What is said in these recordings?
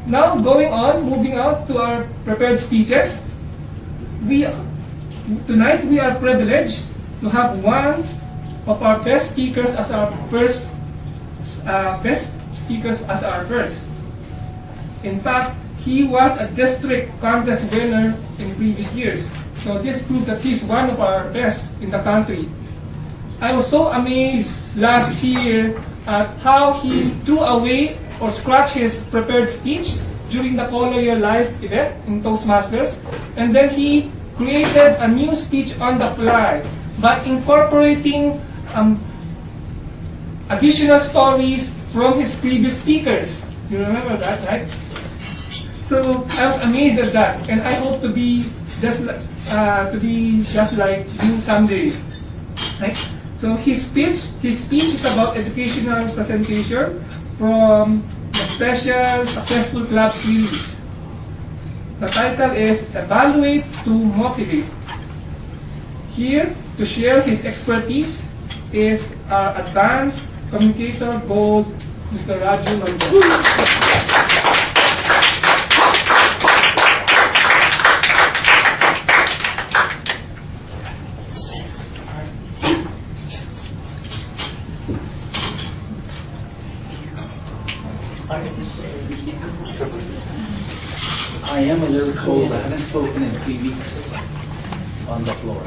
Now moving on to our prepared speeches. Tonight we are privileged to have one of our best speakers as our first. In fact, he was a district contest winner in previous years. So this proves that he's one of our best in the country. I was so amazed last year at how he threw away or scratched his prepared speech during the Color Your Life event in Toastmasters. And then he created a new speech on the fly by incorporating additional stories from his previous speakers. You remember that, right? So I was amazed at that, and I hope to be just like you someday. Right? So his speech is about educational presentation from the special Successful Club series. The title is Evaluate to Motivate. Here to share his expertise is our advanced communicator gold, Mr. Raju Mango. I am a little cold. I haven't spoken in 3 weeks on the floor.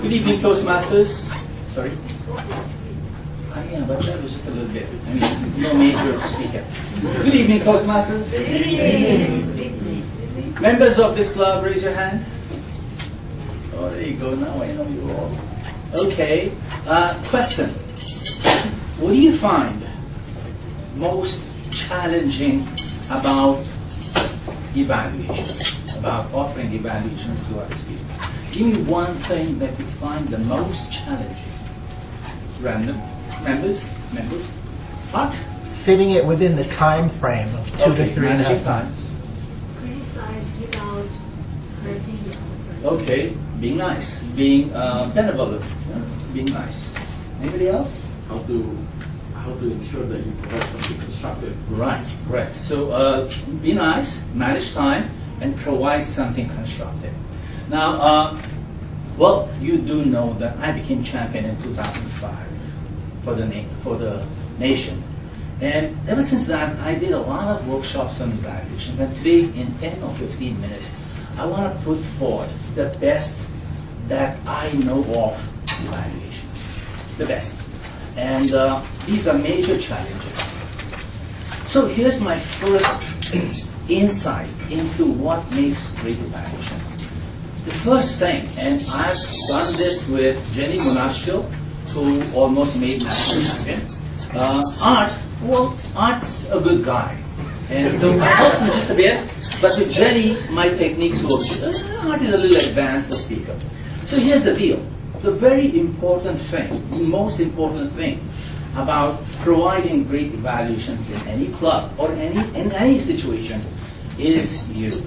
Good evening, Toastmasters. Sorry? Yeah, but that was just a little bit. I mean, no major speaker. Good evening, Toastmasters. Good evening. Members of this club, raise your hand. Oh, there you go. Now I know you all. Okay. Question. What do you find most challenging about evaluation, about offering evaluation to other people? Give me one thing that you find the most challenging. Random. Members? What? Fitting it within the time frame of 2 to 3.5 months. Criticize without hurting the other person. Okay, being nice, being benevolent, being nice. Anybody else? How to ensure that you provide something constructive. Right. So be nice, manage time, and provide something constructive. Now, well, you do know that I became champion in 2005 for the nation. And ever since that, I did a lot of workshops on evaluation. And today, in 10 or 15 minutes, I want to put forth the best that I know of evaluations. The best. And these are major challenges. So here's my first insight into what makes great evaluation. The first thing, and I've done this with Jenny Monashkil, who almost made national champion. Art's a good guy. And so I helped him just a bit, but with Jenny, my techniques work. Art is a little advanced, the speaker. So here's the deal. The very important thing, the most important thing about providing great evaluations in any club or in any situation is you.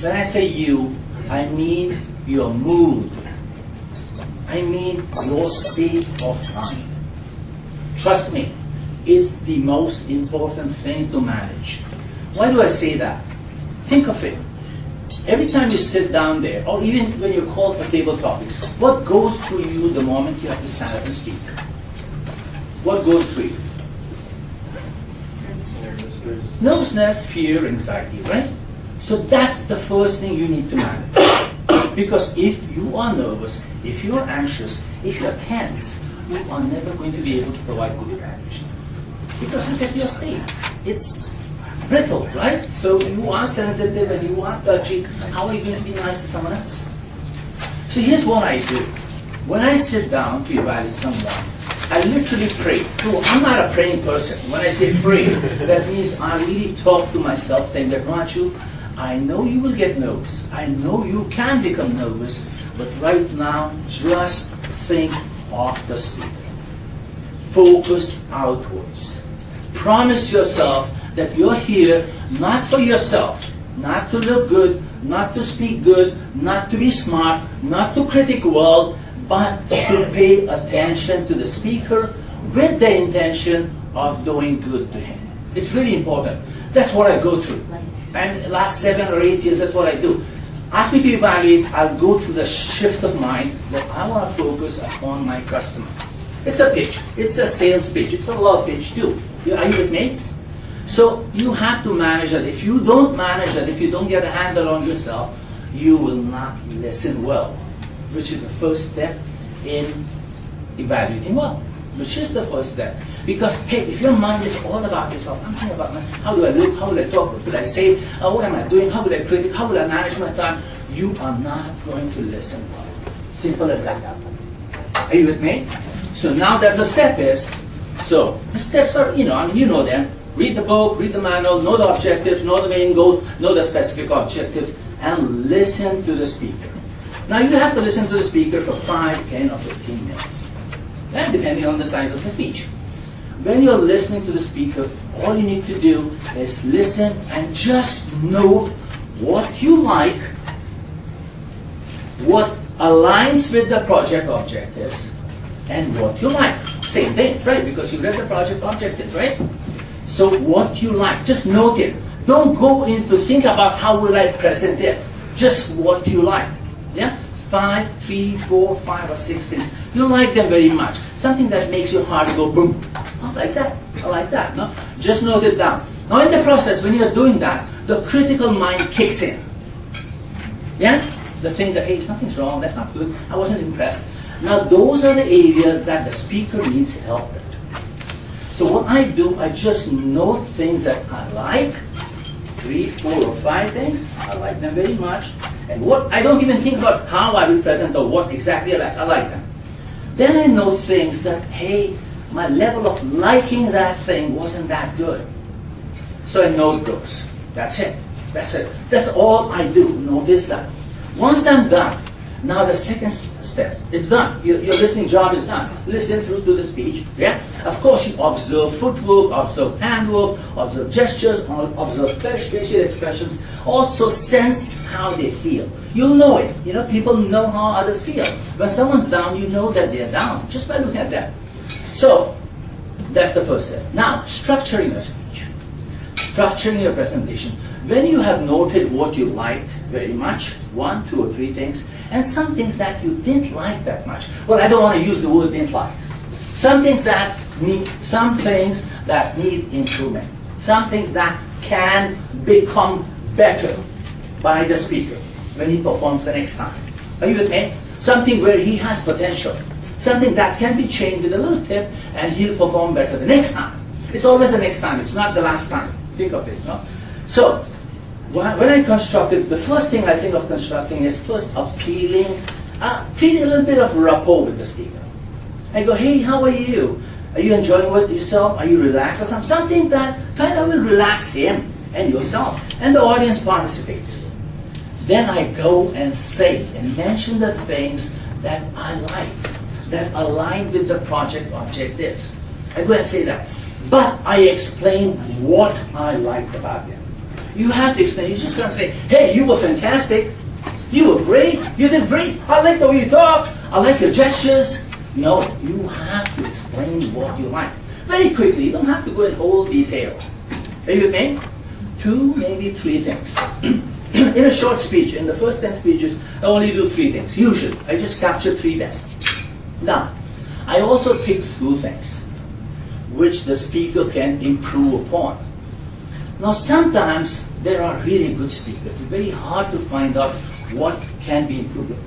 When I say you, I mean your mood. I mean your state of mind. Trust me, it's the most important thing to manage. Why do I say that? Think of it. Every time you sit down there, or even when you're called for table topics, what goes through you the moment you have to stand up and speak? What goes through you? Nervousness, fear, anxiety, right? So that's the first thing you need to manage. Because if you are nervous, if you're anxious, if you're tense, you are never going to be able to provide good evaluation. Because look at your state. It's brittle, right? So you are sensitive and you are touchy. How are you going to be nice to someone else? So here's what I do. When I sit down to evaluate someone, I literally pray. No, I'm not a praying person. When I say pray, that means I really talk to myself saying that, Raju, I know you will get nervous. I know you can become nervous, but right now, just think of the speaker. Focus outwards. Promise yourself that you're here not for yourself, not to look good, not to speak good, not to be smart, not to critic the world, but to pay attention to the speaker with the intention of doing good to him. It's really important. That's what I go through. And the last 7 or 8 years, that's what I do. Ask me to evaluate, I'll go through the shift of mind that I want to focus upon my customer. It's a pitch. It's a sales pitch. It's a love pitch too. Are you with me? So you have to manage it. If you don't manage it, if you don't get a handle on yourself, you will not listen well, which is the first step in evaluating well, which is the first step. Because, hey, if your mind is all about yourself, I'm thinking about how do I look, how will I talk, what will I say, what am I doing, how will I critique, how will I manage my time, you are not going to listen well. Simple as that. Are you with me? So now that the step is, so the steps are, you know them. Read the book, read the manual, know the objectives, know the main goal, know the specific objectives, and listen to the speaker. Now you have to listen to the speaker for 5, 10, or 15 minutes, and depending on the size of the speech. When you're listening to the speaker, all you need to do is listen and just note what you like, what aligns with the project objectives, and what you like. Same thing, right? Because you read the project objectives, right? So what you like, just note it. Don't go in to think about how will I present it. Just what you like. Yeah? 5, 3, 4, 5, or 6 things. You like them very much. Something that makes your heart go boom. I like that. I like that. No? Just note it down. Now in the process, when you're doing that, the critical mind kicks in. Yeah? The thing that, hey, something's wrong, that's not good, I wasn't impressed. Now those are the areas that the speaker needs help with. So what I do, I just note things that I like, 3, 4, or 5 things, I like them very much. And what I don't even think about how I will present or what exactly I like them. Then I know things that, hey, my level of liking that thing wasn't that good. So I note those. That's it. That's it. That's all I do. Notice that. Once I'm done, now the second step, it's done. Your listening job is done. Listen through to the speech. Yeah? Of course, you observe footwork, observe handwork, observe gestures, observe facial expressions. Also sense how they feel. You'll know it. You know, people know how others feel. When someone's down, you know that they're down just by looking at them. So, that's the first step. Now, structuring your speech. Structuring your presentation. When you have noted what you liked very much, 1, 2, or 3 things, and some things that you didn't like that much. Well, I don't want to use the word didn't like. Some things that need improvement. Some things that can become better by the speaker when he performs the next time. Are you with me? Something where he has potential. Something that can be changed with a little tip and he'll perform better the next time. It's always the next time. It's not the last time. Think of this, no? So, when I construct it, the first thing I think of constructing is first appealing, feeling a little bit of rapport with the speaker. I go, hey, how are you? Are you enjoying yourself? Are you relaxed? Or something that kind of will relax him and yourself. And the audience participates. Then I go and say and mention the things that I like, that align with the project objectives. I go and say that. But I explain what I liked about them. You have to explain. You're just going to say, hey, you were fantastic. You were great. You did great. I like the way you talk. I like your gestures. No, you have to explain what you like. Very quickly. You don't have to go in whole detail. Are you with me? 2, maybe 3 things. In a short speech, in the first 10 speeches, I only do 3 things. Usually, I just capture 3 best. Now, I also pick 2 things which the speaker can improve upon. Now, sometimes there are really good speakers. It's very hard to find out what can be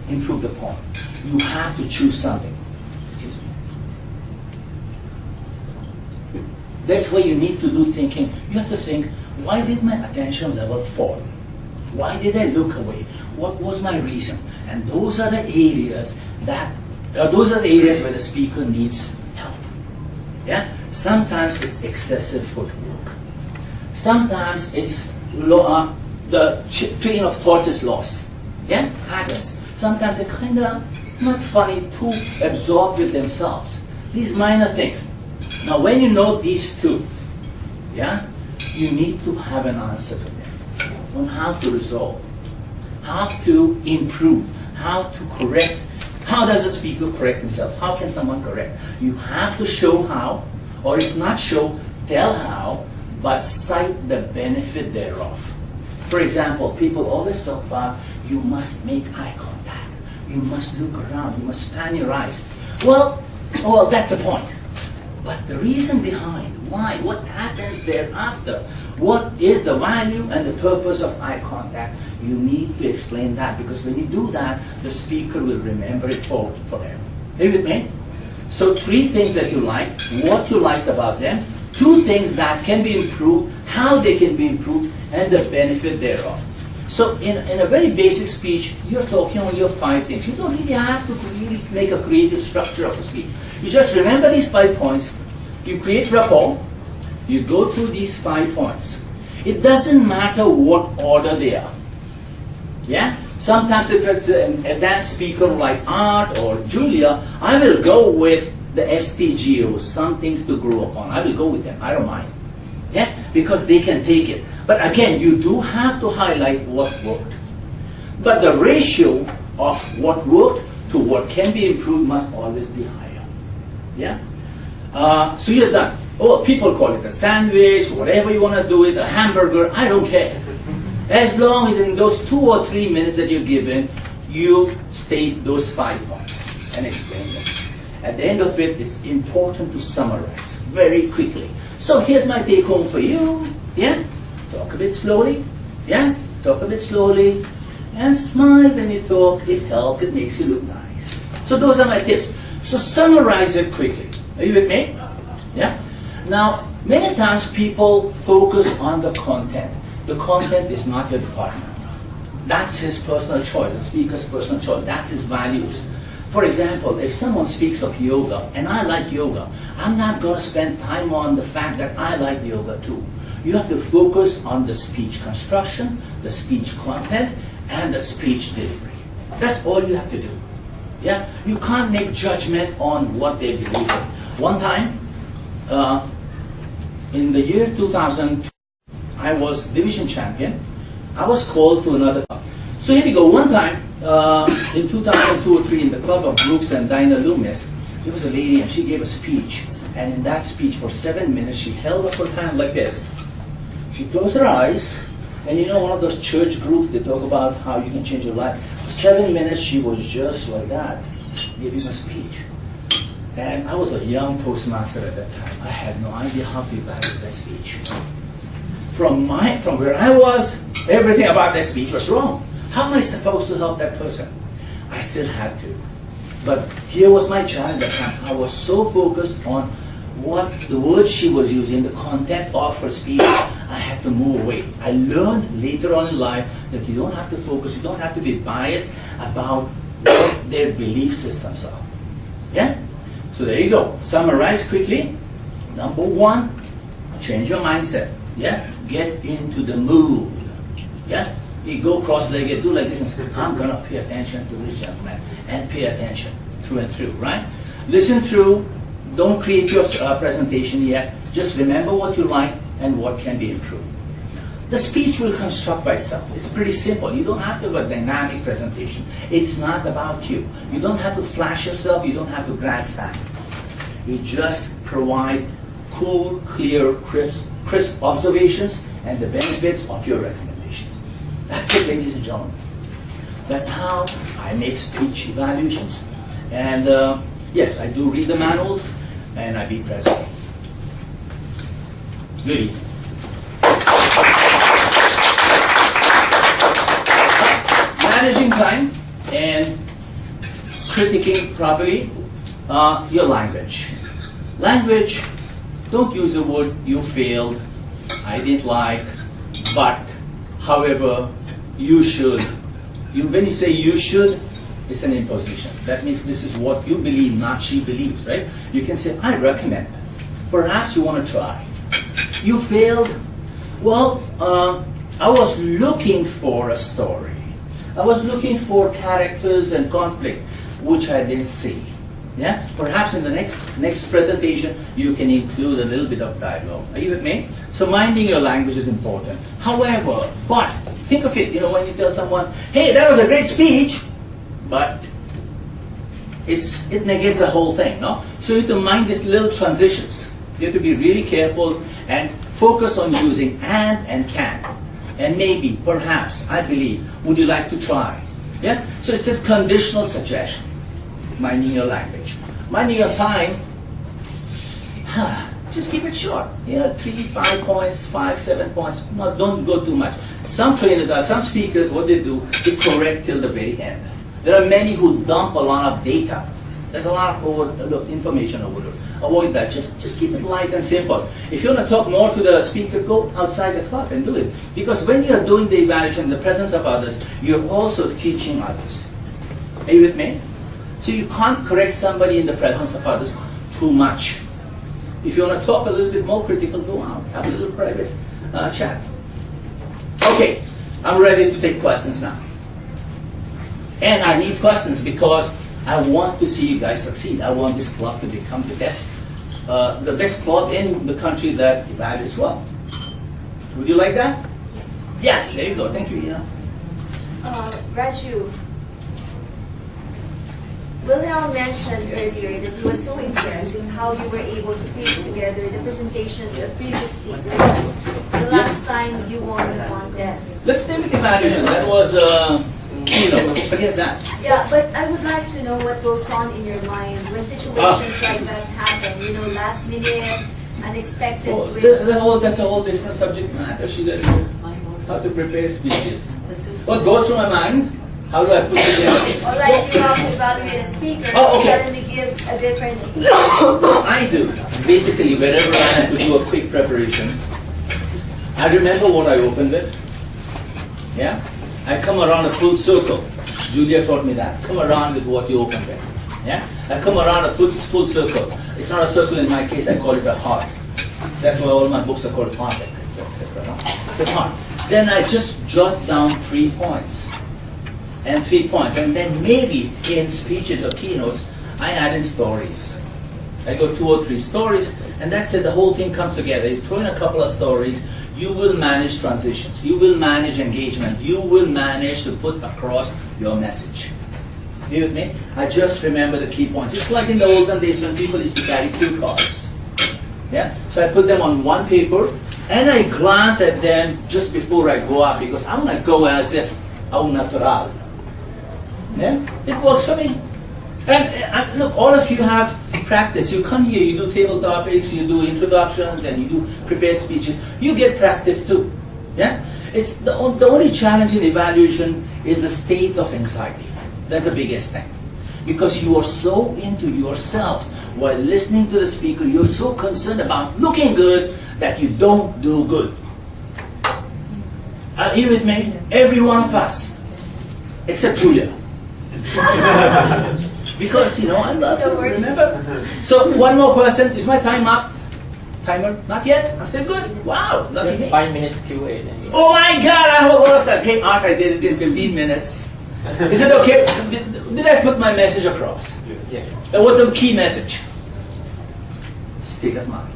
improved upon. You have to choose something. Excuse me. That's why you need to do thinking. You have to think, why did my attention level fall? Why did I look away? What was my reason? And those are the areas where the speaker needs help. Yeah? Sometimes it's excessive footwork. Sometimes it's the train of thought is lost. Yeah? Happens. Sometimes they're kind of not funny, too absorbed with themselves. These minor things. Now when you know these 2, yeah, you need to have an answer for them on how to resolve, how to improve, how to correct. How does a speaker correct himself? How can someone correct? You have to show how, or if not show, tell how but cite the benefit thereof. For example, people always talk about you must make eye contact, you must look around, you must span your eyes. Well, that's the point. But the reason behind why, what happens thereafter, what is the value and the purpose of eye contact, you need to explain that, because when you do that, the speaker will remember it forever. Are you with me? So 3 things that you like, what you liked about them, 2 things that can be improved, how they can be improved, and the benefit thereof. So in a very basic speech, you're talking only of 5 things. You don't really have to really make a creative structure of a speech. You just remember these 5 points, you create rapport, you go through these 5 points. It doesn't matter what order they are. Yeah? Sometimes if it's an advanced speaker like Art or Julia, I will go with the STGOs, some things to grow upon. I will go with them, I don't mind. Yeah? Because they can take it. But again, you do have to highlight what worked. But the ratio of what worked to what can be improved must always be higher. Yeah? So you're done. Oh, people call it a sandwich, whatever you want to do it, a hamburger, I don't care. As long as in those 2 or 3 minutes that you're given, you state those 5 points and explain them. At the end of it, it's important to summarize very quickly. So here's my take home for you. Yeah? Talk a bit slowly. Yeah? Talk a bit slowly. And smile when you talk. It helps. It makes you look nice. So those are my tips. So summarize it quickly. Are you with me? Yeah? Now, many times people focus on the content. The content is not your department. That's his personal choice, the speaker's personal choice. That's his values. For example, if someone speaks of yoga, and I like yoga, I'm not going to spend time on the fact that I like yoga too. You have to focus on the speech construction, the speech content, and the speech delivery. That's all you have to do. Yeah? You can't make judgment on what they believe in. One time, in the year 2000, I was division champion. I was called to another club. So here we go. One time, in 2002 or 3, in the club of Brooks and Dinah Loomis, there was a lady and she gave a speech. And in that speech, for 7 minutes, she held up her hand like this. She closed her eyes. And you know, one of those church groups, they talk about how you can change your life. For 7 minutes, she was just like that, giving a speech. And I was a young Toastmaster at that time. I had no idea how to evaluate that speech. From where I was, everything about that speech was wrong. How am I supposed to help that person? I still had to. But here was my challenge at that time. I was so focused on what the words she was using, the content of her speech, I had to move away. I learned later on in life that you don't have to focus, you don't have to be biased about what their belief systems are. Yeah? So there you go. Summarize quickly. Number 1, change your mindset. Yeah? Get into the mood. Yeah? You go cross-legged, do like this, and say, I'm going to pay attention to this gentleman, and pay attention through and through, right? Listen through. Don't create your presentation yet. Just remember what you like and what can be improved. The speech will construct by itself. It's pretty simple. You don't have to have a dynamic presentation. It's not about you. You don't have to flash yourself. You don't have to grandstand. You just provide cool, clear, crisp observations and the benefits of your recommendations. That's it, ladies and gentlemen. That's how I make speech evaluations. And yes, I do read the manuals and I be present. Good. Managing time and critiquing properly your language. Language, don't use the word you failed, I didn't like, but, however, you should. When you say you should, it's an imposition. That means this is what you believe, not she believes, right? You can say, I recommend. Perhaps you want to try. You failed. Well, I was looking for a story. I was looking for characters and conflict, which I didn't see. Yeah? Perhaps in the next presentation, you can include a little bit of dialogue. Are you with me? So minding your language is important. However, but, think of it, when you tell someone, hey, that was a great speech, but it negates the whole thing, no? So you have to mind these little transitions. You have to be really careful and Focus on using and can. And maybe, perhaps, I believe, would you like to try? Yeah? So it's a conditional suggestion. Minding your language. Minding your time, just keep it short. 3, 5 points, 5, 7 points. No, don't go too much. Some trainers, some speakers, what they do, they correct till the very end. There are many who dump a lot of data. There's a lot of information overload. Avoid that. Just keep it light and simple. If you want to talk more to the speaker, go outside the club and do it. Because when you're doing the evaluation in the presence of others, you're also teaching others. Are you with me? So you can't correct somebody in the presence of others too much. If you want to talk a little bit more critical, go out. Have a little private chat. Okay, I'm ready to take questions now. And I need questions because I want to see you guys succeed. I want this club to become the best club in the country that evaluates well. Would you like that? Yes. Yes, there you go. Thank you, Ina. Raju, Wilhelm mentioned earlier that he was so impressed in how you were able to piece together the presentations of previous speakers the last time you won the contest. Let's stay with evaluation. That was forget that. Yeah, but I would like to know what goes on in your mind when situations like that happen. Last minute, unexpected twists. That's a whole different subject matter. She doesn't know how to prepare speeches. What goes through my mind? How do I put it together? Or like you have to evaluate a speaker, suddenly gives a different speech. I do. Basically, wherever I have to do a quick preparation, I remember what I opened with. Yeah? I come around a full circle. Julia taught me that. Come around with what you opened with. Yeah? I come around a full circle. It's not a circle in my case, I call it a heart. That's why all my books are called heart, etc. It's a heart. Then I just jot down 3 points. And 3 points. And then maybe in speeches or keynotes, I add in stories. I go 2 or 3 stories, and that's it. The whole thing comes together. You throw in a couple of stories, you will manage transitions. You will manage engagement. You will manage to put across your message. You with me? I just remember the key points. It's like in the olden days when people used to carry cue cards. Yeah? So I put them on one paper, and I glance at them just before I go up, because I want to go as if au natural. Yeah? It works for me. And look, all of you have practice. You come here, you do table topics, you do introductions, and you do prepared speeches. You get practice too. Yeah? It's the only challenge in evaluation is the state of anxiety. That's the biggest thing. Because you are so into yourself while listening to the speaker, you're so concerned about looking good that you don't do good. Are you with me? Every one of us. Except Julia. Because, I love you, remember? So, one more question. Is my time up? Timer? Not yet? I'm still good? Wow, lucky me. 5 minutes QA. Oh my God, I hope all of that. Hey, Art, I did it in 15 minutes. Is it okay? Did I put my message across? Yeah. And what's the key message? State of mind.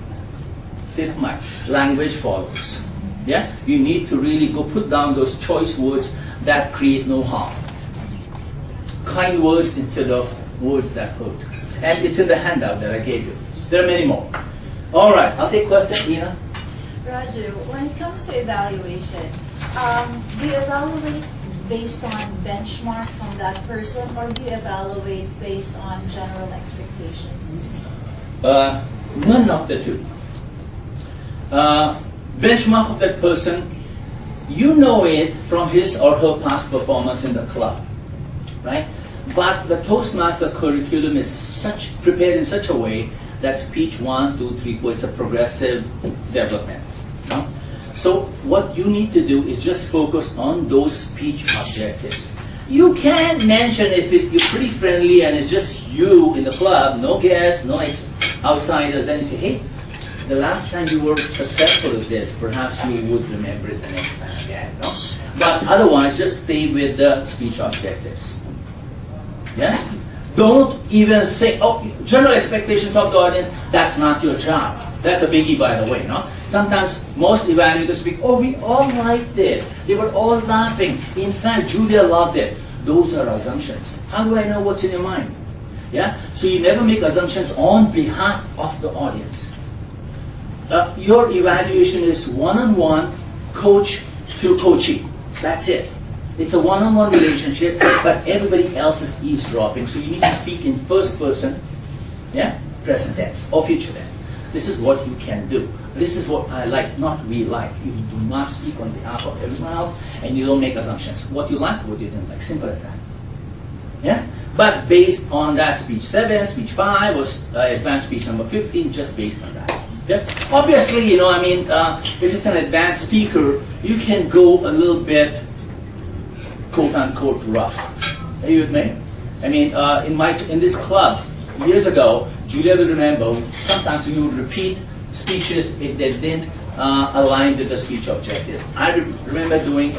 State of mind. Language follows. Yeah? You need to really go put down those choice words that create no harm. Kind words instead of words that hurt. And it's in the handout that I gave you. There are many more. All right, I'll take questions, Ina. Raju, when it comes to evaluation, do you evaluate based on benchmark from that person, or do you evaluate based on general expectations? None of the two. Benchmark of that person, you know it from his or her past performance in the club, right? But the Toastmaster curriculum is prepared in such a way that speech 1, 2, 3, 4, it's a progressive development. No? So what you need to do is just focus on those speech objectives. You can mention if you're pretty friendly and it's just you in the club, no guests, no outsiders, then you say, hey, the last time you were successful at this, perhaps you would remember it the next time again. No? But otherwise, just stay with the speech objectives. Yeah? Don't even think, general expectations of the audience, that's not your job. That's a biggie, by the way, no? Sometimes most evaluators speak, we all liked it. They were all laughing. In fact, Julia loved it. Those are assumptions. How do I know what's in your mind? Yeah? So you never make assumptions on behalf of the audience. your evaluation is one-on-one, coach to coachee. That's it. It's a one-on-one relationship, but everybody else is eavesdropping. So you need to speak in first person, yeah, present tense or future tense. This is what you can do. This is what I like, not we like. You do not speak on behalf of everyone else, and you don't make assumptions. What you like, what you didn't like. Simple as that. Yeah? But based on that speech 7, speech 5, or advanced speech number 15, just based on that. Yeah? Obviously, you know, I mean, if it's an advanced speaker, you can go a little bit, quote-unquote, rough. Are you with me? I mean, in this club, years ago, Julia will remember, sometimes we would repeat speeches if they didn't align with the speech objectives. I remember doing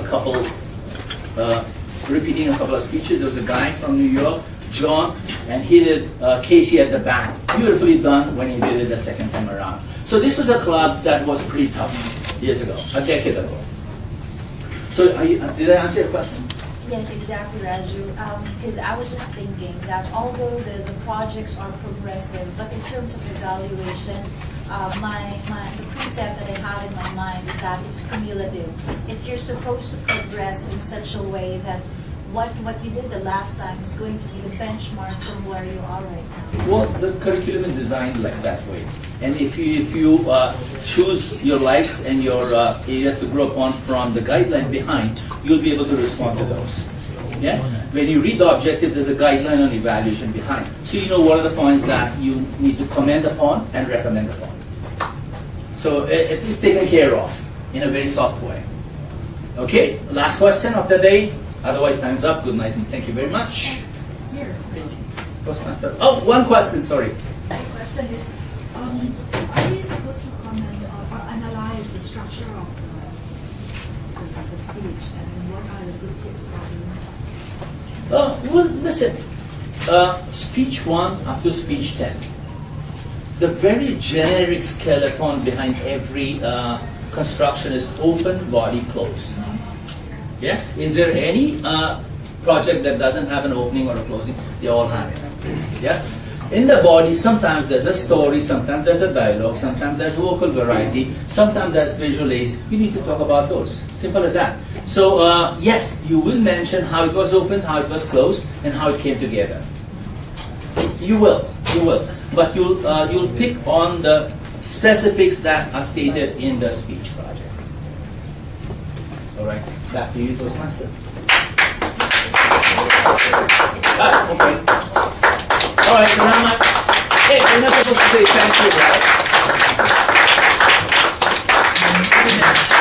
repeating a couple of speeches. There was a guy from New York, John, and he did Casey at the back. Beautifully done when he did it the second time around. So this was a club that was pretty tough years ago, a decade ago. So did I answer your question? Yes, exactly, Raju. Because I was just thinking that although the projects are progressive, but in terms of evaluation, the precept that I have in my mind is that it's cumulative. You're supposed to progress in such a way that what you did the last time is going to be the benchmark from where you are right now. Well, the curriculum is designed like that way. And if you choose your likes and your areas to grow upon from the guideline behind, you'll be able to respond to those. Yeah? When you read the objective, there's a guideline on evaluation behind. So you know what are the points that you need to comment upon and recommend upon. So it's taken care of in a very soft way. Okay, last question of the day. Otherwise, time's up. Good night and thank you very much. Here. Toastmaster. Oh, one question, sorry. My question is, are we supposed to comment or analyze the structure of the speech, and what are the good tips for you? Well, listen. Speech 1 up to speech 10. The very generic skeleton behind every construction is open, body, close. Yeah? Is there any project that doesn't have an opening or a closing? They all have it. Yeah? In the body, sometimes there's a story, sometimes there's a dialogue, sometimes there's vocal variety, sometimes there's visual aids. You need to talk about those. Simple as that. So, yes, you will mention how it was opened, how it was closed, and how it came together. You will. But you'll pick on the specifics that are stated in the speech project. All right, back to you, Toastmaster. Okay. All right, so now hey, we're not supposed to say thank you, right?